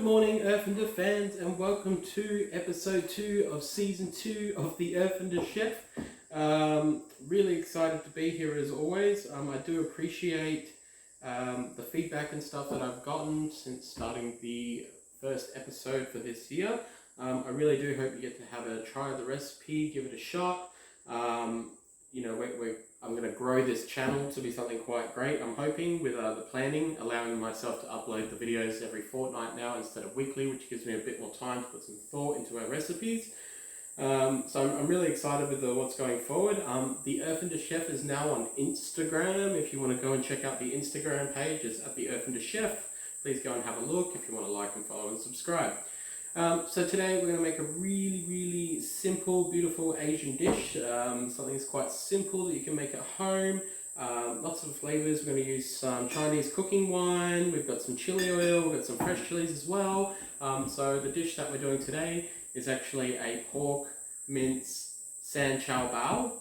morning, Erfinder fans, and welcome to episode 2 of season 2 of the Erfinder Chef. Really excited to be here as always. I do appreciate the feedback and stuff that I've gotten since starting the first episode for this year. I really do hope you get to have a try of the recipe, give it a shot. I'm going to grow this channel to be something quite great, I'm hoping, with the planning, allowing myself to upload the videos every fortnight now instead of weekly, which gives me a bit more time to put some thought into our recipes. So I'm really excited with what's going forward. The Erfinder Chef is now on Instagram. If you want to go and check out the Instagram page, it's at the Erfinder Chef. Please go and have a look if you want to like and follow and subscribe. So today we're going to make a really simple, beautiful Asian dish. Something that's quite simple that you can make at home. Lots of flavors. We're going to use some Chinese cooking wine. We've got some chili oil. We've got some fresh chilies as well. So the dish that we're doing today is actually a pork mince san chow bao.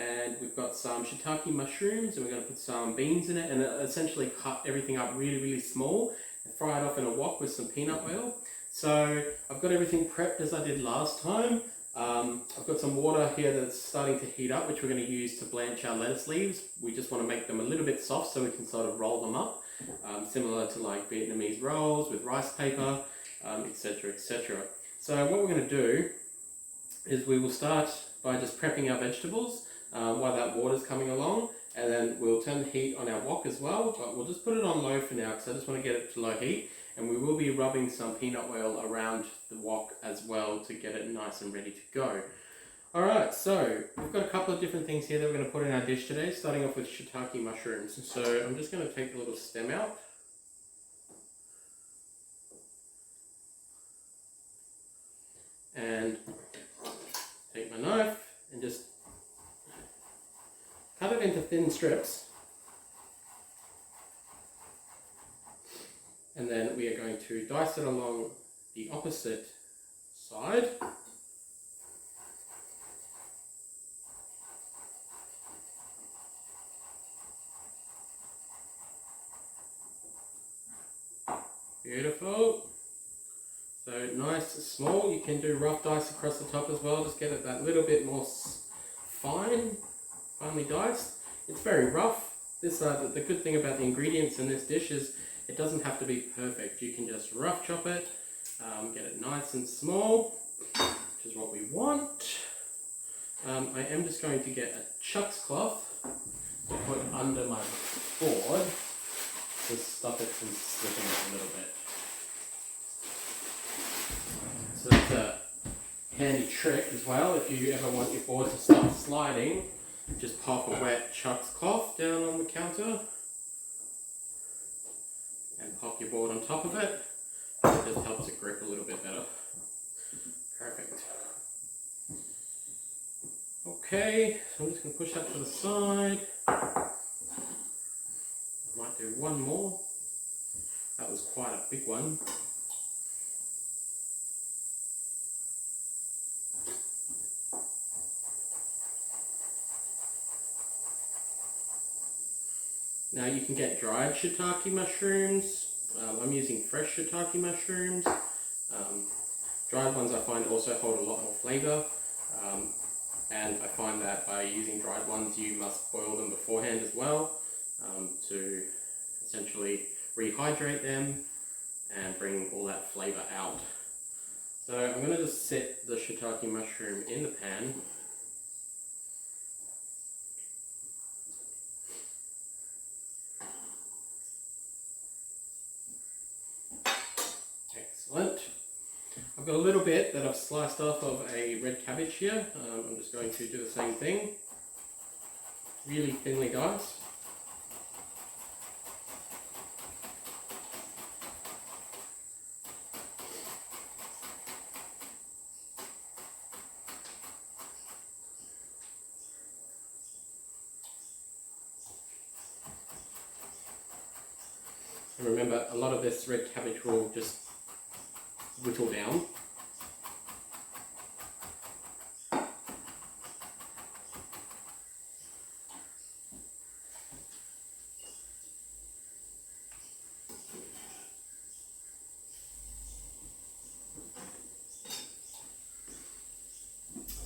And we've got some shiitake mushrooms, and we're going to put some beans in it and essentially cut everything up really small and fry it off in a wok with some peanut oil. So I've got everything prepped as I did last time. I've got some water here that's starting to heat up, which we're going to use to blanch our lettuce leaves. We just want to make them a little bit soft so we can sort of roll them up, similar to like Vietnamese rolls with rice paper, etc. So what we're going to do is we will start by just prepping our vegetables while that water's coming along, and then we'll turn the heat on our wok as well, but we'll just put it on low for now because I just want to get it to low heat. And we will be rubbing some peanut oil around the wok as well to get it nice and ready to go. Alright, so we've got a couple of different things here that we're going to put in our dish today, starting off with shiitake mushrooms. So I'm just going to take the little stem out. And take my knife and just cut it into thin strips. And then we are going to dice it along the opposite side. Beautiful. So nice, small. You can do rough dice across the top as well. Just get it that little bit more finely diced. It's very rough. This the good thing about the ingredients in this dish is it doesn't have to be perfect. You can just rough chop it, get it nice and small, which is what we want. I am just going to get a chucks cloth to put under my board to stop it from slipping a little bit. So that's a handy trick as well. If you ever want your board to start sliding, just pop a wet chucks cloth down on the counter and pop your board on top of it. It just helps it grip a little bit better. Perfect. Okay, so I'm just going to push that to the side. I might do one more. That was quite a big one. Now you can get dried shiitake mushrooms. I'm using fresh shiitake mushrooms. Dried ones I find also hold a lot more flavour. And I find that by using dried ones you must boil them beforehand as well to essentially rehydrate them and bring all that flavour out. So I'm going to just set the shiitake mushroom in the pan. Excellent. I've got a little bit that I've sliced off of a red cabbage here. I'm just going to do the same thing. Really thinly diced. And remember, a lot of this red cabbage will just whittle down.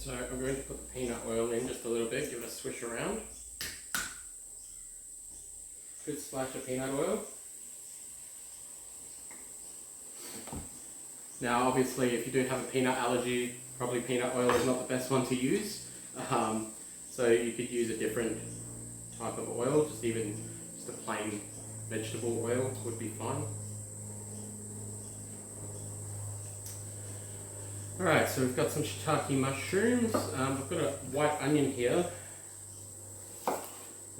So I'm going to put the peanut oil in just a little bit, give it a swish around. Good splash of peanut oil. Now obviously if you do have a peanut allergy, probably peanut oil is not the best one to use. So you could use a different type of oil, just a plain vegetable oil would be fine. Alright, so we've got some shiitake mushrooms. I've got a white onion here. I'm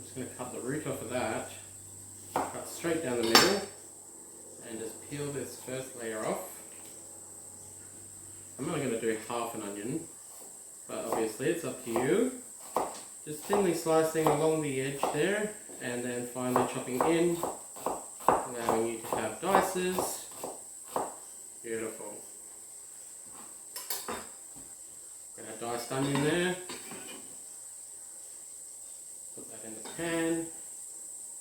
just going to cut the root off of that, cut straight down the middle, and just peel this first layer off. I'm only going to do half an onion, but obviously it's up to you. Just thinly slicing along the edge there, and then finally chopping in, allowing you to have dices. Beautiful. Got our diced onion there. Put that in the pan.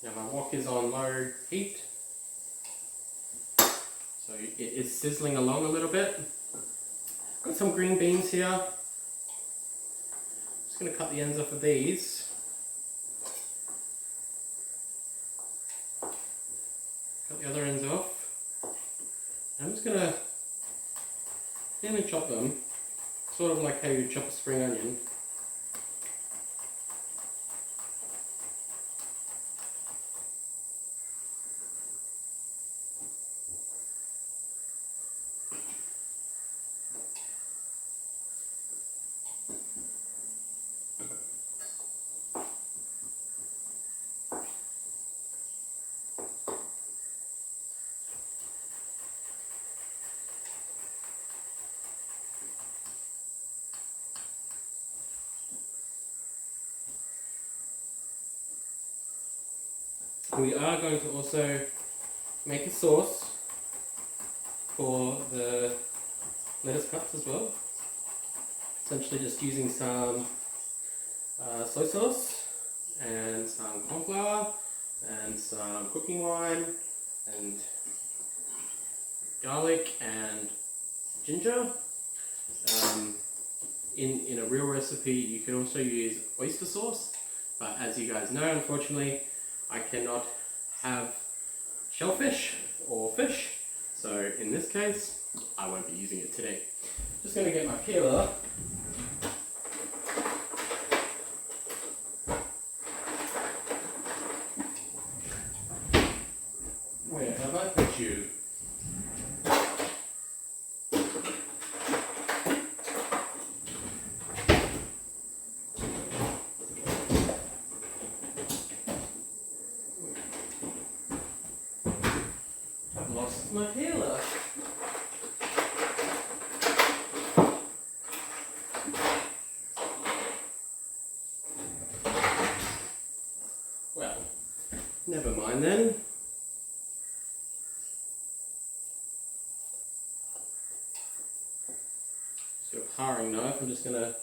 Now my wok is on low heat, so it is sizzling along a little bit. Got some green beans here. Just going to cut the ends off of these. Cut the other ends off. I'm just going to thinly chop them, sort of like how you chop a spring onion. We are going to also make a sauce for the lettuce cuts as well. Essentially just using some soy sauce and some corn flour and some cooking wine and garlic and ginger. In a real recipe you can also use oyster sauce, but as you guys know, unfortunately I cannot have shellfish or fish, so in this case I won't be using it today. Just going to get my peeler. Where have I put you? Lost my peeler. Well, never mind then. Just got a paring knife. I'm just gonna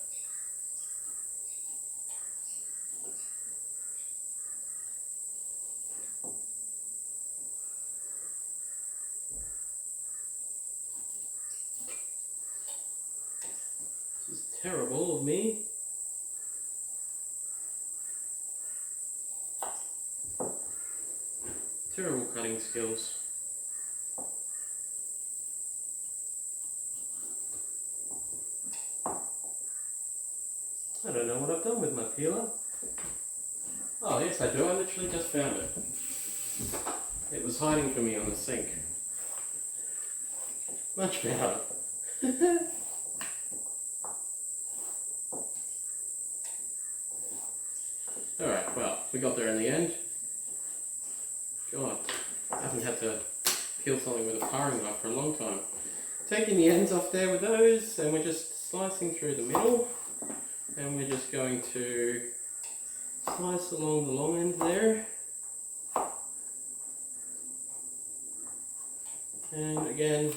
terrible of me. Terrible cutting skills. I don't know what I've done with my peeler. Oh yes I do, I literally just found it. It was hiding from me on the sink. Much better. Alright, well, we got there in the end. God, I haven't had to peel something with a paring knife for a long time. Taking the ends off there with those, and we're just slicing through the middle. And we're just going to slice along the long end there. And again,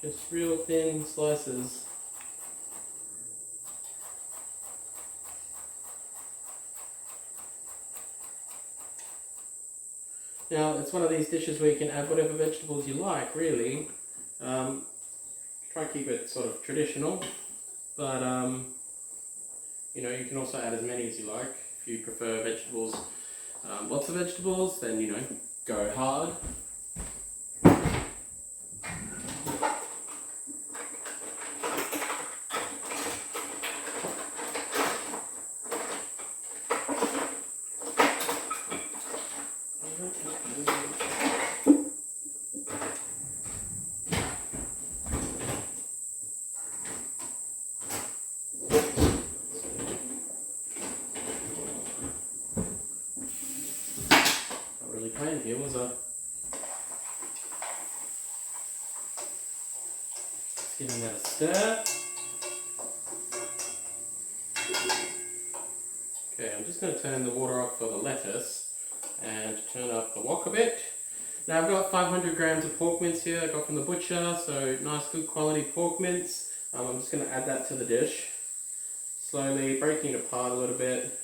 just real thin slices. Now, it's one of these dishes where you can add whatever vegetables you like, really. Try to keep it sort of traditional. but you know, you can also add as many as you like. If you prefer vegetables, lots of vegetables, then you know, go hard. Planned here, was I? Just giving that a stir. Okay, I'm just going to turn the water off for the lettuce and turn up the wok a bit. Now I've got 500 grams of pork mince here I got from the butcher, so nice good quality pork mince. I'm just going to add that to the dish. Slowly breaking it apart a little bit.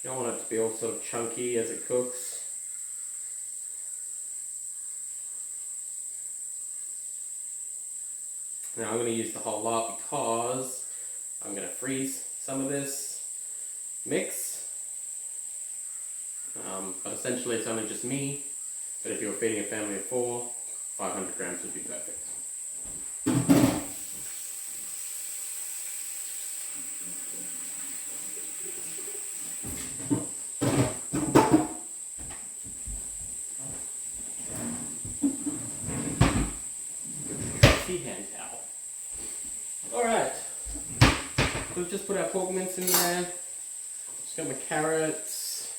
You don't want it to be all sort of chunky as it cooks. Now I'm going to use the whole lot because I'm going to freeze some of this mix. But essentially it's only just me. But if you're feeding a family of 4, 500 grams would be perfect. Hand towel. Alright, we've just put our pork mince in there. Just got my carrots.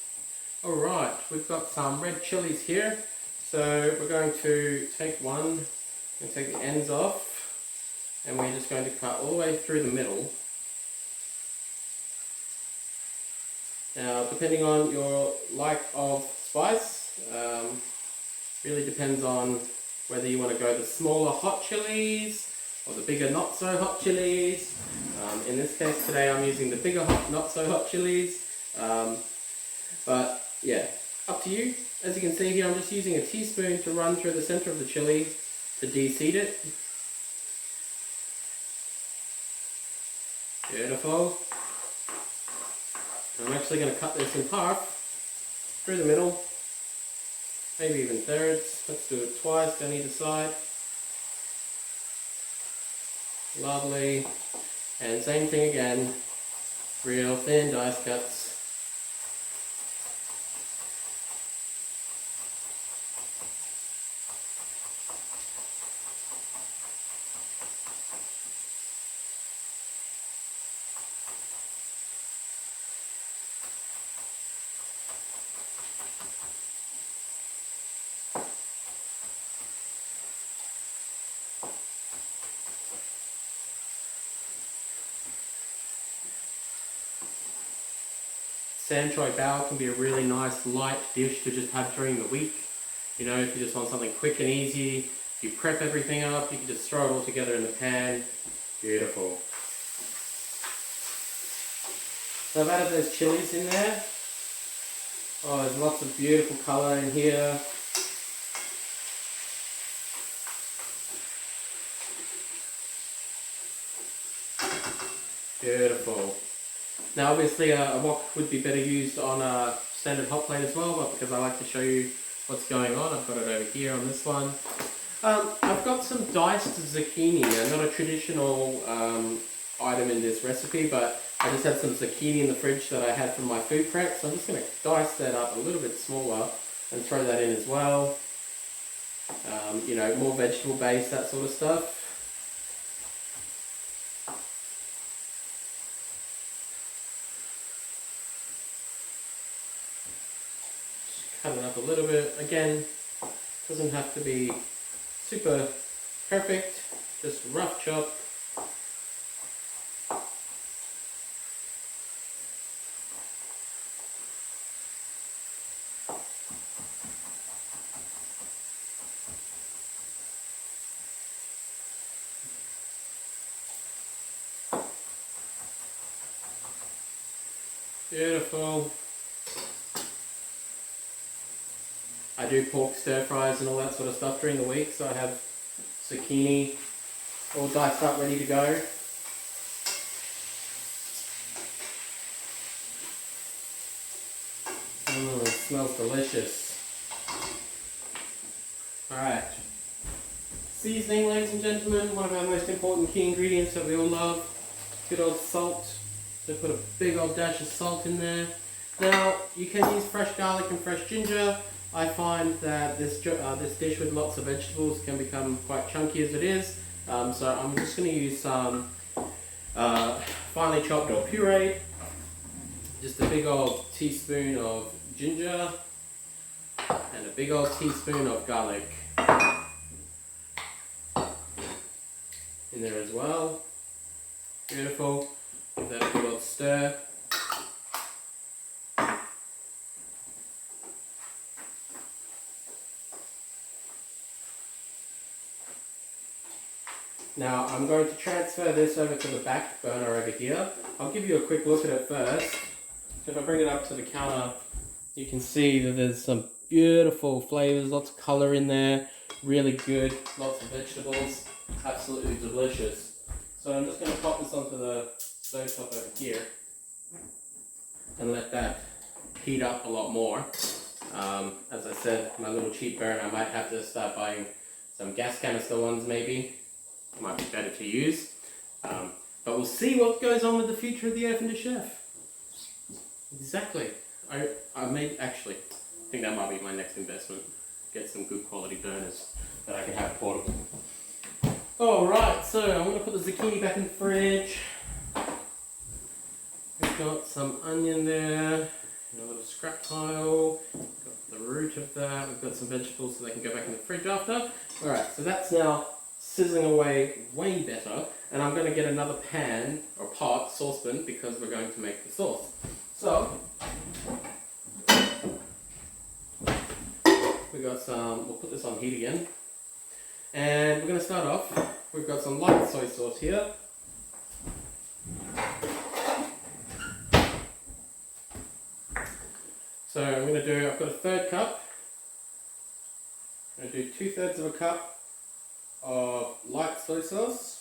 Alright, we've got some red chilies here. So we're going to take one and take the ends off, and we're just going to cut all the way through the middle. Now, depending on your like of spice, really depends on whether you want to go the smaller hot chilies or the bigger not so hot chilies. In this case today I'm using the bigger not so hot chilies. But yeah, up to you. As you can see here, I'm just using a teaspoon to run through the center of the chili to de-seed it. Beautiful. I'm actually going to cut this in half through the middle. Maybe even thirds. Let's do it twice down either side. Lovely. And same thing again. Real thin dice cuts. Choy bao can be a really nice light dish to just have during the week. You know, if you just want something quick and easy, you prep everything up, you can just throw it all together in the pan. Beautiful. So I've added those chilies in there. Oh, there's lots of beautiful colour in here. Beautiful. Now obviously a wok would be better used on a standard hot plate as well, but because I like to show you what's going on, I've got it over here on this one. I've got some diced zucchini, not a traditional item in this recipe, but I just had some zucchini in the fridge that I had from my food prep, so I'm just going to dice that up a little bit smaller and throw that in as well. You know, more vegetable based, that sort of stuff. Cut it up a little bit. Again, doesn't have to be super perfect, just rough chop. Beautiful. I do pork stir fries and all that sort of stuff during the week, so I have zucchini all diced up ready to go. smells delicious. Alright. Seasoning, ladies and gentlemen, one of our most important key ingredients that we all love. Good old salt. So put a big old dash of salt in there. Now, you can use fresh garlic and fresh ginger. I find that this dish with lots of vegetables can become quite chunky as it is. So I'm just going to use some finely chopped or pureed. Just a big old teaspoon of ginger and a big old teaspoon of garlic in there as well. Beautiful. Give that a good old stir. Now I'm going to transfer this over to the back burner over here. I'll give you a quick look at it first. So if I bring it up to the counter, you can see that there's some beautiful flavors, lots of color in there, really good, lots of vegetables, absolutely delicious. So I'm just going to pop this onto the stove top over here and let that heat up a lot more. As I said, my little cheap burner, I might have to start buying some gas canister ones maybe. Might be better to use. But we'll see what goes on with the future of the Erfinder Chef. Exactly. I may actually think that might be my next investment. Get some good quality burners that I can have portable. Alright, so I'm going to put the zucchini back in the fridge. We've got some onion there, a little scrap pile, got the root of that, we've got some vegetables so they can go back in the fridge after. Alright, so that's now sizzling away way better, and I'm going to get another pan or pot, saucepan, because we're going to make the sauce. So, we got some, we'll put this on heat again, and we're going to start off, we've got some light soy sauce here. So I'm going to do, I've got a third cup, I'm going to do 2/3 of a cup of light soy sauce.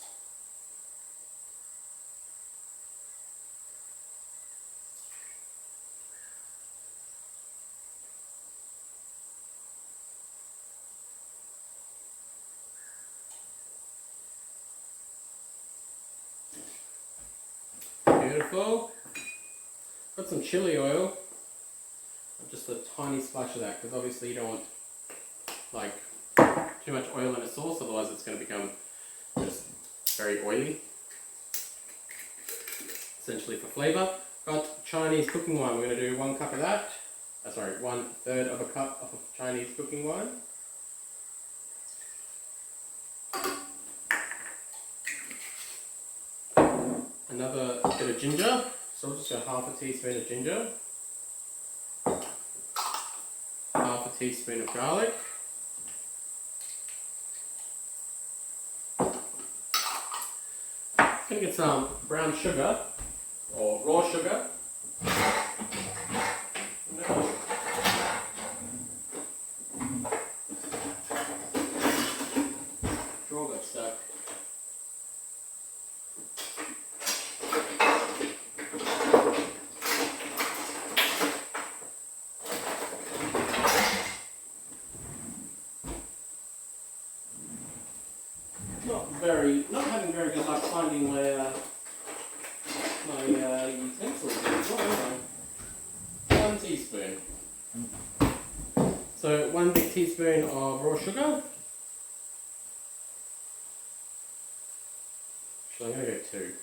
Beautiful. Got some chili oil. Just a tiny splash of that, because obviously you don't want like too much oil in a sauce, otherwise it's going to become just very oily. Essentially for flavour. Got Chinese cooking wine. We're going to do 1 cup of that. 1/3 of a cup of Chinese cooking wine. Another bit of ginger. So we'll just go 1/2 teaspoon of ginger. 1/2 teaspoon of garlic. Gonna get some brown sugar or raw sugar. Draw got stuck. Not having very good luck finding my utensils. 1 teaspoon. So 1 big teaspoon of raw sugar. So I'm going to go 2.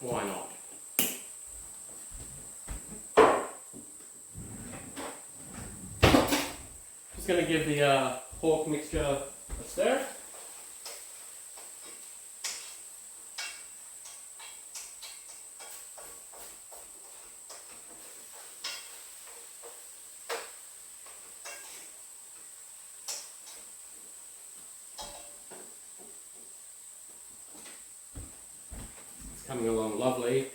Why not? Just going to give the pork mixture a stir. Coming along lovely.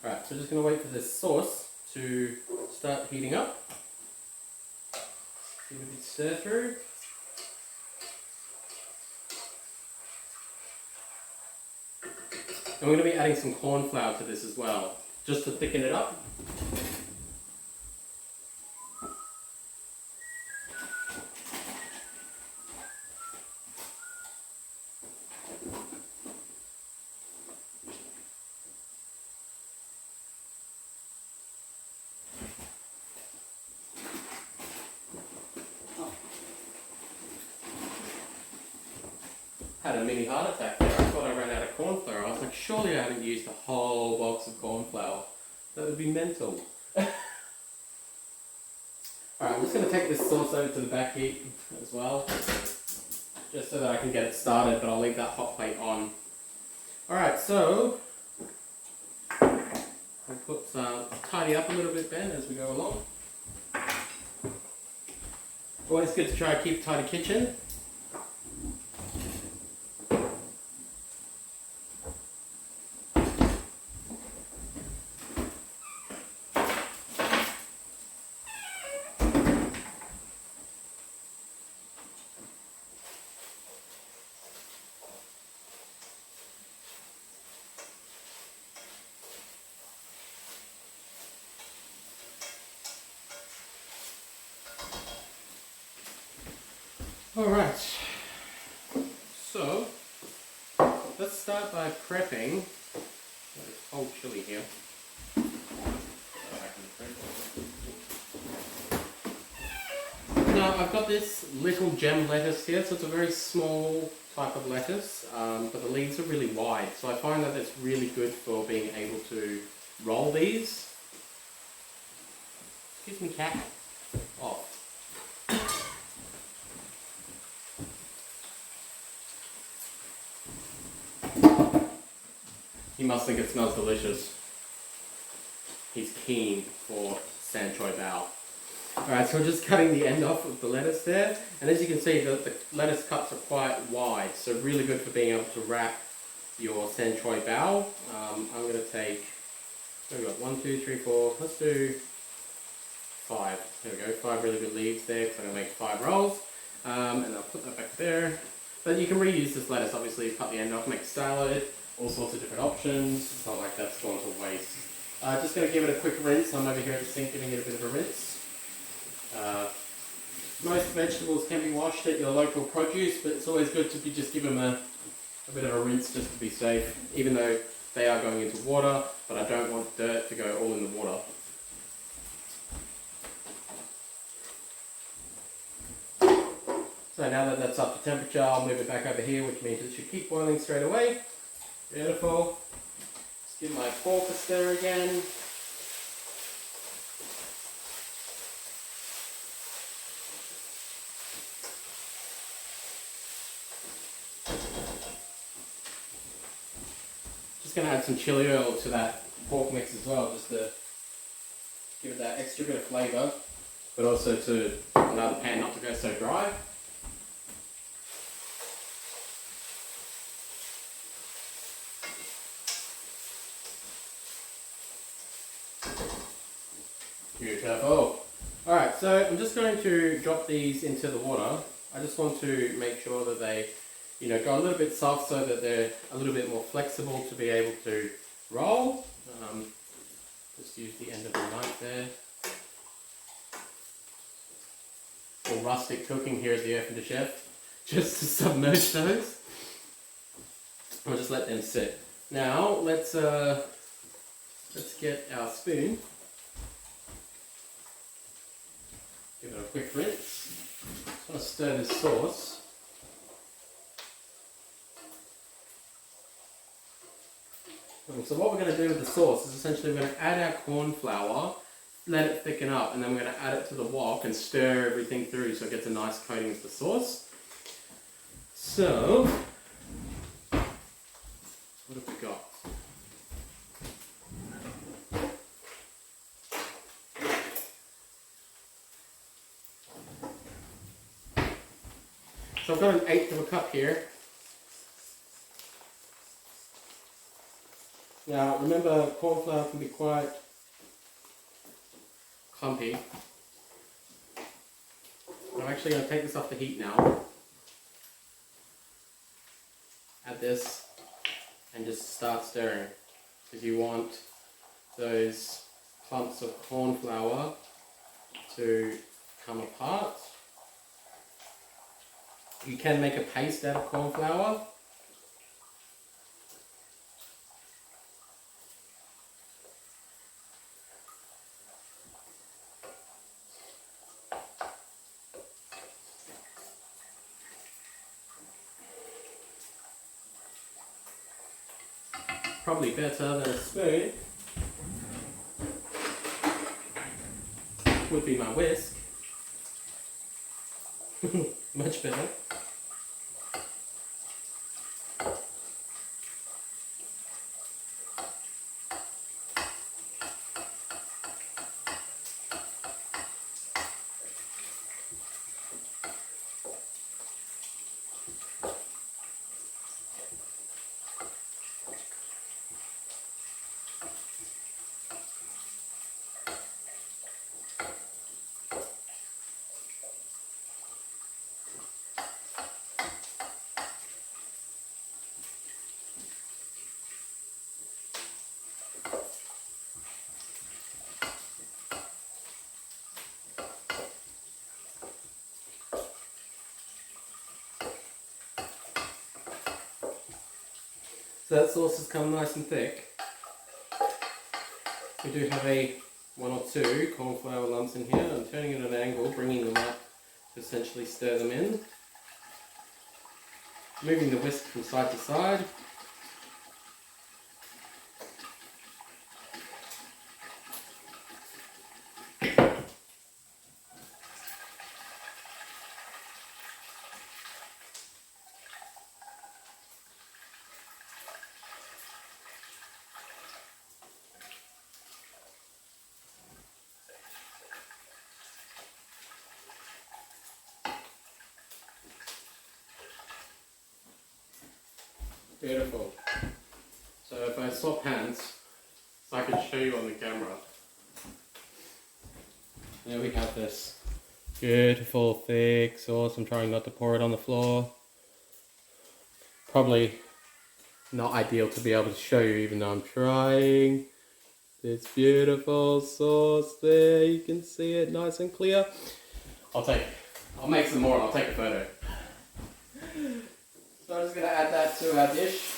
Alright, so just going to wait for this sauce to start heating up. Give it a bit stir through. And we're going to be adding some corn flour to this as well, just to thicken it up. Had a mini heart attack there. I thought I ran out of corn flour. I was like, surely I haven't used a whole box of corn flour. That would be mental. Alright, I'm just going to take this sauce over to the back heat as well, just so that I can get it started, but I'll leave that hot plate on. Alright, so I'll put tidy up a little bit, Ben, as we go along. Always good to try to keep a tidy kitchen. Alright, so let's start by prepping. It's cold chili here. Now I've got this little gem lettuce here, so it's a very small type of lettuce, but the leaves are really wide, so I find that it's really good for being able to roll these. Excuse me, cat. Off. He must think it smells delicious. He's keen for san choy bao. Alright, so we're just cutting the end off of the lettuce there. And as you can see, the lettuce cuts are quite wide, so really good for being able to wrap your san choy bao. I'm going to take, we've got 1, 2, 3, 4, let's do 5. There we go, 5 really good leaves there, because I'm going to make 5 rolls. And I'll put that back there. But you can reuse this lettuce, obviously, cut the end off, make salad. All sorts of different options. It's not like that's gone to waste. Just going to give it a quick rinse. I'm over here at the sink giving it a bit of a rinse. Most vegetables can be washed at your local produce, but it's always good to just give them a bit of a rinse just to be safe, even though they are going into water, but I don't want dirt to go all in the water. So now that that's up to temperature, I'll move it back over here, which means it should keep boiling straight away. Beautiful. Just give my pork a stir again. Just going to add some chili oil to that pork mix as well, just to give it that extra bit of flavour, but also to allow the pan not to go so dry. Beautiful. Alright, so I'm just going to drop these into the water. I just want to make sure that they, go a little bit soft so that they're a little bit more flexible to be able to roll. Just use the end of the knife there. Or rustic cooking here at the Erfinder Chef, just to submerge those. I'll just let them sit. Now let's get our spoon. Give it a quick rinse. Just want to stir this sauce. So what we're going to do with the sauce is essentially we're going to add our corn flour, let it thicken up, and then we're going to add it to the wok and stir everything through so it gets a nice coating of the sauce. So, what have we got? So I've got an 1/8 of a cup here. Now remember, corn flour can be quite clumpy. I'm actually going to take this off the heat now. Add this and just start stirring, because you want those clumps of corn flour to come apart. You can make a paste out of corn flour. probably better than a spoon would be my whisk. Much better. So that sauce has come nice and thick. We do have one or two cornflour lumps in here. I'm turning it at an angle, bringing them up to essentially stir them in. Moving the whisk from side to side. Beautiful. So if I swap hands, so I can show you on the camera. There we have this beautiful thick sauce. I'm trying not to pour it on the floor. Probably not ideal to be able to show you, even though I'm trying. This beautiful sauce there, you can see it nice and clear. I'll make some more and I'll take a photo. So I'm just going to add that to our dish.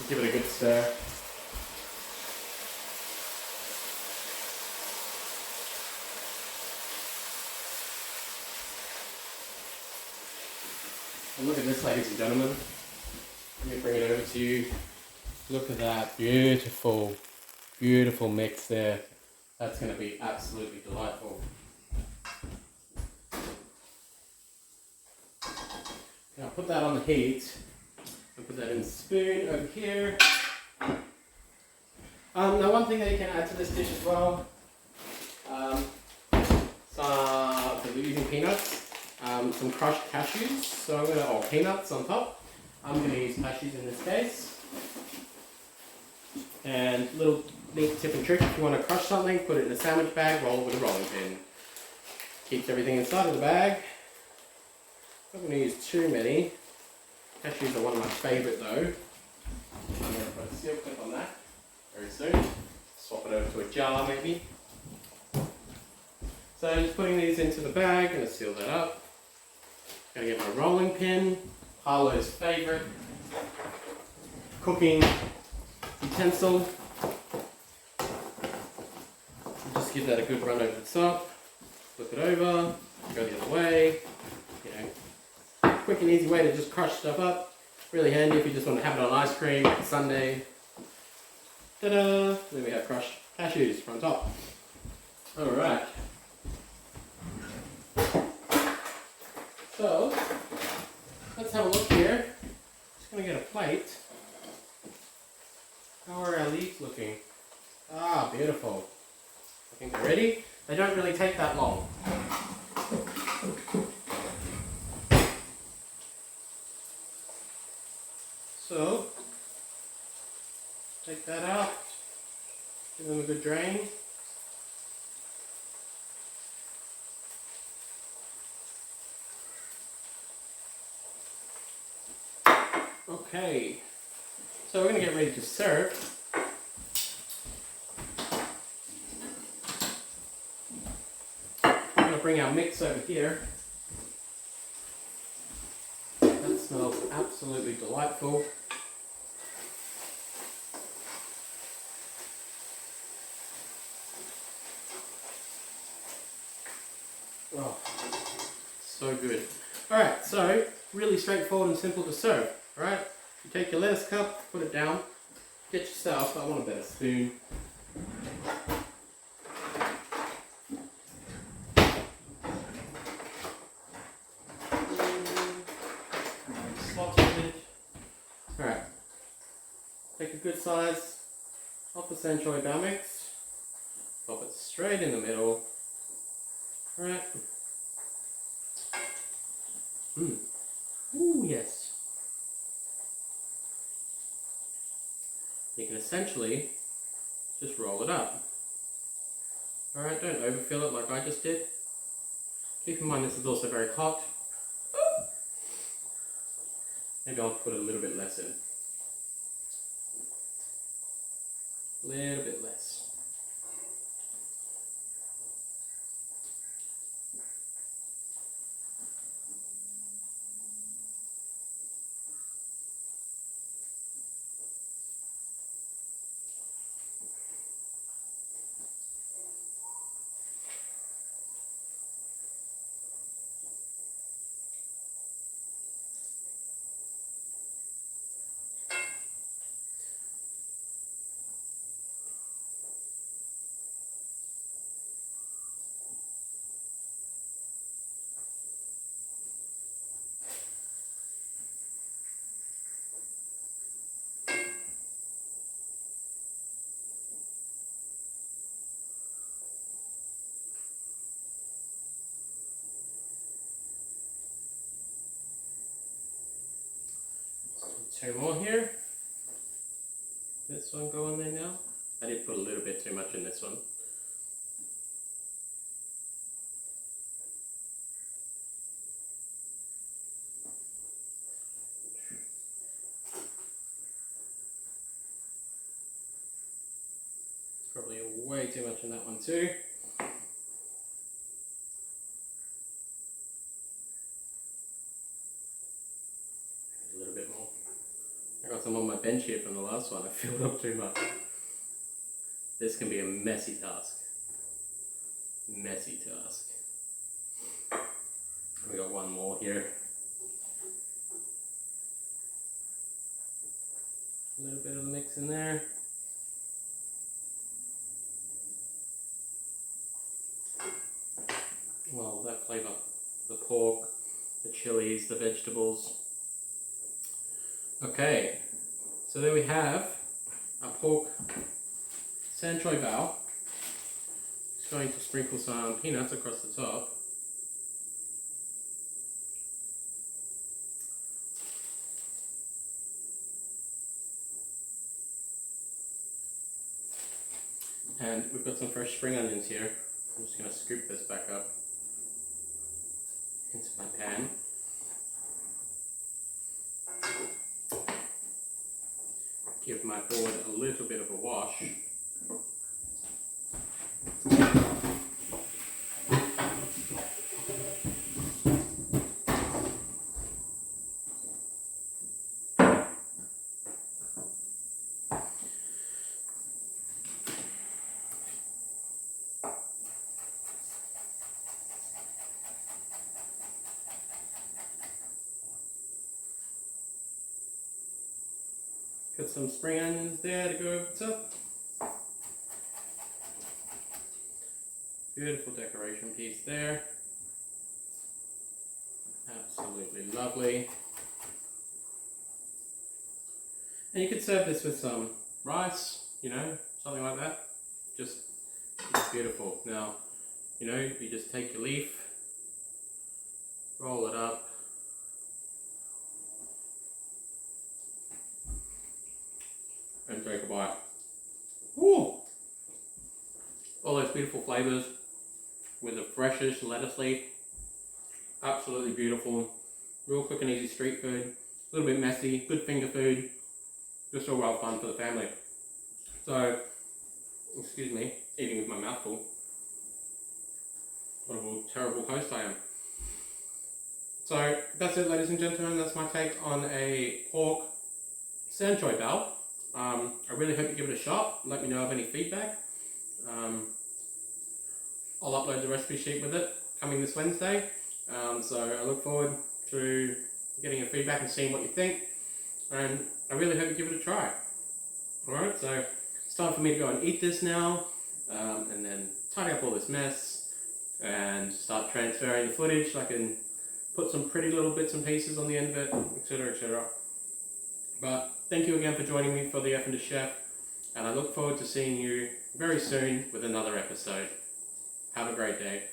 Give it a good stir. And look at this, ladies and gentlemen. Let me bring it over to you. Look at that beautiful, beautiful mix there. That's going to be absolutely delightful. Now put that on the heat. I'll put that in the spoon over here. Now one thing that you can add to this dish as well, we're using peanuts, some crushed cashews, or peanuts on top. I'm going to use cashews in this case. And little neat tip and trick, if you want to crush something, put it in a sandwich bag, roll it with a rolling pin. Keeps everything inside of the bag. I'm not going to use too many. Cashews are one of my favourite though. I'm going to put a seal clip on that very soon. Swap it over to a jar maybe. So just putting these into the bag, going to seal that up. Going to get my rolling pin, Harlow's favourite cooking utensil. Just give that a good run over the top. Flip it over, go the other way. Quick and easy way to just crush stuff up. Really handy if you just want to have it on ice cream like Sunday. Ta-da! Then we have crushed cashews on top. Alright. So, let's have a look here. Just going to get a plate. How are our leaves looking? Ah, beautiful. I think they're ready. They don't really take that long. So, take that out, give them a good drain. Okay, so we're going to get ready to serve. I'm going to bring our mix over here. That smells absolutely delightful. Oh, so good. Alright, so really straightforward and simple to serve. Alright, you take your lettuce cup, put it down, get yourself, I want a better spoon. Alright, take a good size of the Choy bao mix, pop it straight in the middle. Alright. Ooh, yes. You can essentially just roll it up. Alright, don't overfill it like I just did. Keep in mind this is also very hot. Maybe I'll put a little bit less in. A little bit less. Two more here. This one go on there now. I did put a little bit too much in this one. It's probably way too much in that one too. I got some on my bench here from the last one. I filled up too much. This can be a messy task. Messy task. We got one more here. A little bit of the mix in there. Well, that flavour. The pork, the chilies, the vegetables. Okay, so there we have our pork Choy bao. Just going to sprinkle some peanuts across the top. And we've got some fresh spring onions here. I'm just going to scoop this back up into my pan. Give my board a little bit of a wash. Got some spring onions there to go over the top. Beautiful decoration piece there. Absolutely lovely. And you could serve this with some rice, you know, something like that. Just it's beautiful. Now, you know, you just take your leaf, roll it up, and take a bite. Woo! All those beautiful flavours with the freshest lettuce leaf. Absolutely beautiful. Real quick and easy street food. A little bit messy, good finger food. Just all well fun for the family. So, excuse me, eating with my mouth full. What a terrible host I am. So, that's it, ladies and gentlemen. That's my take on a pork Choy bao. I really hope you give it a shot. Let me know of any feedback. I'll upload the recipe sheet with it coming this Wednesday. So I look forward to getting your feedback and seeing what you think. And I really hope you give it a try. Alright, so it's time for me to go and eat this now, and then tidy up all this mess, and start transferring the footage so I can put some pretty little bits and pieces on the end of it, etc, etc. But thank you again for joining me for the Erfinder Chef, and I look forward to seeing you very soon with another episode. Have a great day.